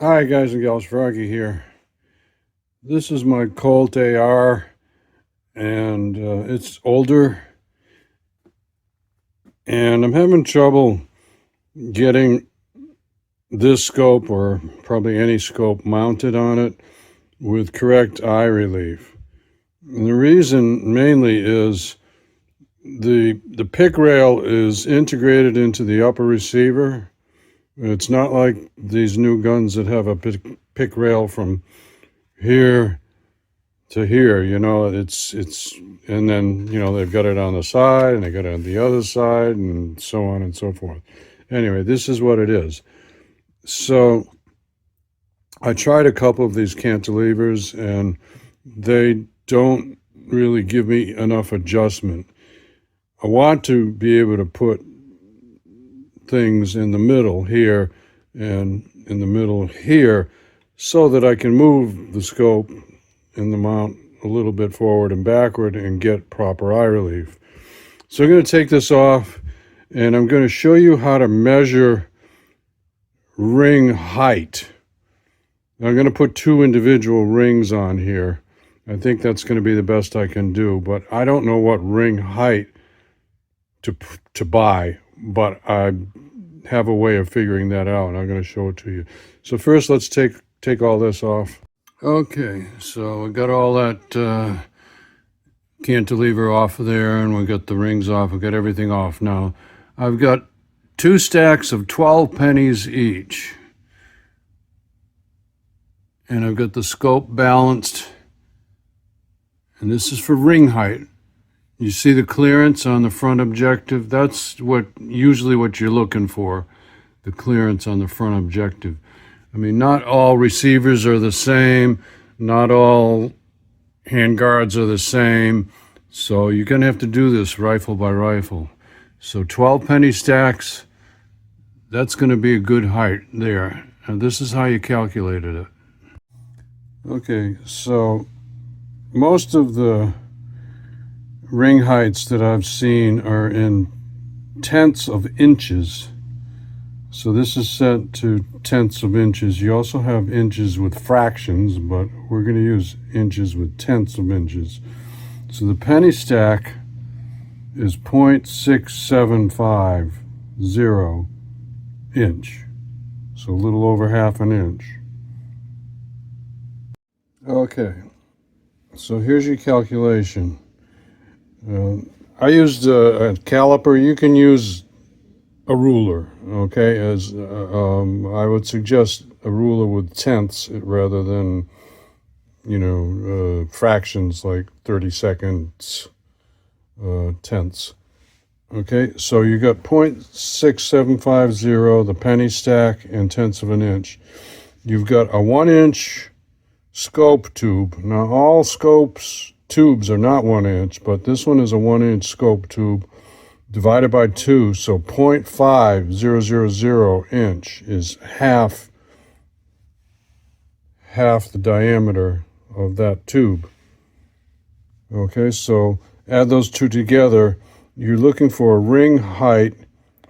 Hi guys and gals, Froggy here. This is my Colt AR and it's older and I'm having trouble getting this scope or probably any scope mounted on it with correct eye relief. And the reason mainly is the pick rail is integrated into the upper receiver. It's not like these new guns that have a pick rail from here to here, it's and then they've got it on the side and they got it on the other side and so on and so forth. Anyway, this is what it is. So I tried a couple of these cantilevers and they don't really give me enough adjustment. I want to be able to put things in the middle here and in the middle here so that I can move the scope in the mount a little bit forward and backward and get proper eye relief. So I'm going to take this off and I'm going to show you how to measure ring height. I'm going to put two individual rings on here. I think that's going to be the best I can do, but I don't know what ring height to buy, but I have a way of figuring that out and I'm going to show it to you. So first let's take all this off. Okay, so we got all that cantilever off of there and we got the rings off, we got everything off. Now I've got two stacks of 12 pennies each and I've got the scope balanced, and this is for ring height. You see the clearance on the front objective? That's usually what you're looking for, the clearance on the front objective. I mean, not all receivers are the same, not all handguards are the same, so you're going to have to do this rifle by rifle. So 12 penny stacks, that's going to be a good height there. And this is how you calculated it. Okay, so most of the ring heights that I've seen are in tenths of inches. So this is set to tenths of inches. You also have inches with fractions, but we're going to use inches with tenths of inches. So the penny stack is 0.6750 inch. So a little over half an inch. Okay, so here's your calculation. I used a caliper. You can use a ruler, okay, as I would suggest a ruler with tenths rather than, fractions like 30 seconds, tenths. Okay, so you got 0.6750, the penny stack, and tenths of an inch. You've got a 1-inch scope tube. Now, all tubes are not 1 inch, but this one is a 1-inch scope tube divided by 2, so 0.5000 inch is half the diameter of that tube. Okay, so add those two together. You're looking for a ring height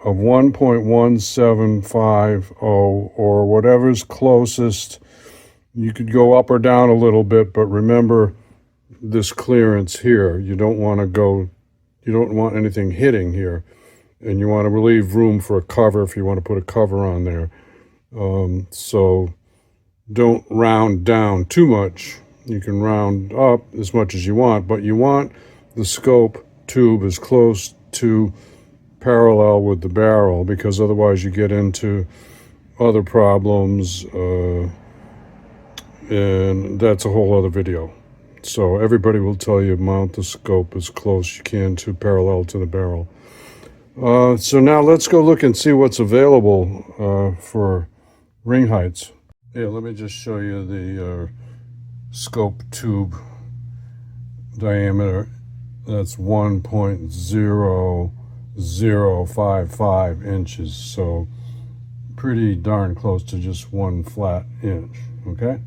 of 1.1750 or whatever's closest. You could go up or down a little bit, but remember this clearance here. You don't want anything hitting here, and you want to leave room for a cover if you want to put a cover on there. So don't round down too much. You can round up as much as you want, but you want the scope tube as close to parallel with the barrel, because otherwise you get into other problems, and that's a whole other video. So everybody will tell you mount the scope as close as you can to parallel to the barrel. So now let's go look and see what's available for ring heights. Yeah, let me just show you the scope tube diameter. That's 1.0055 inches, so pretty darn close to just 1 flat inch, okay?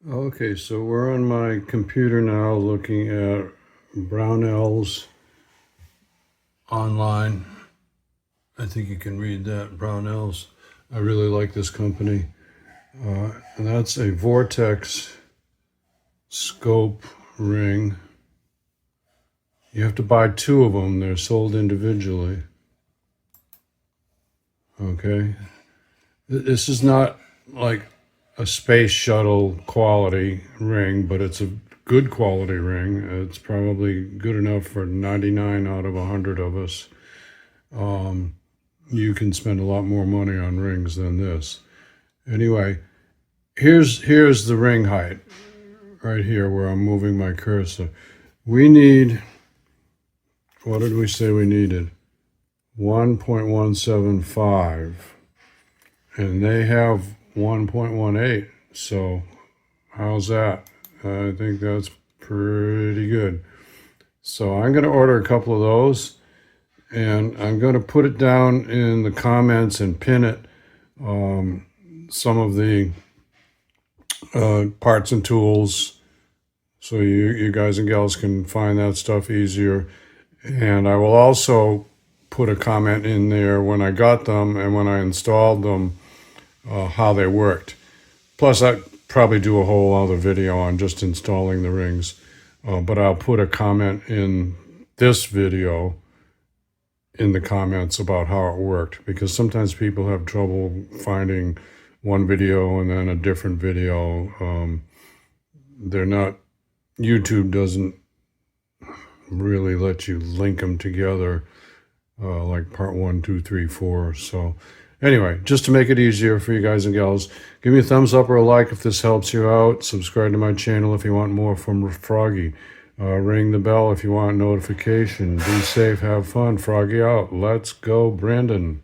Okay, so we're on my computer now looking at Brownells online. I think you can read that, Brownells. I really like this company. And that's a vortex scope ring. You have to buy 2 of them. They're sold individually. Okay. This is not like a space shuttle quality ring, but it's a good quality ring. It's probably good enough for 99 out of 100 of us. You can spend a lot more money on rings than this. Anyway, here's the ring height right here where I'm moving my cursor. We need, what did we say we needed? 1.175, and they have 1.18. So how's that? I think that's pretty good. So I'm going to order a couple of those, and I'm going to put it down in the comments and pin it, some of the parts and tools, so you guys and gals can find that stuff easier. And I will also put a comment in there when I got them and when I installed them, how they worked. Plus, I'd probably do a whole other video on just installing the rings. But I'll put a comment in this video in the comments about how it worked, because sometimes people have trouble finding one video and then a different video. They're not, YouTube doesn't really let you link them together, like part 1, 2, 3, 4. So anyway, just to make it easier for you guys and gals, give me a thumbs up or a like if this helps you out. Subscribe to my channel if you want more from Froggy. Ring the bell if you want notification. Be safe, have fun. Froggy out. Let's go, Brandon.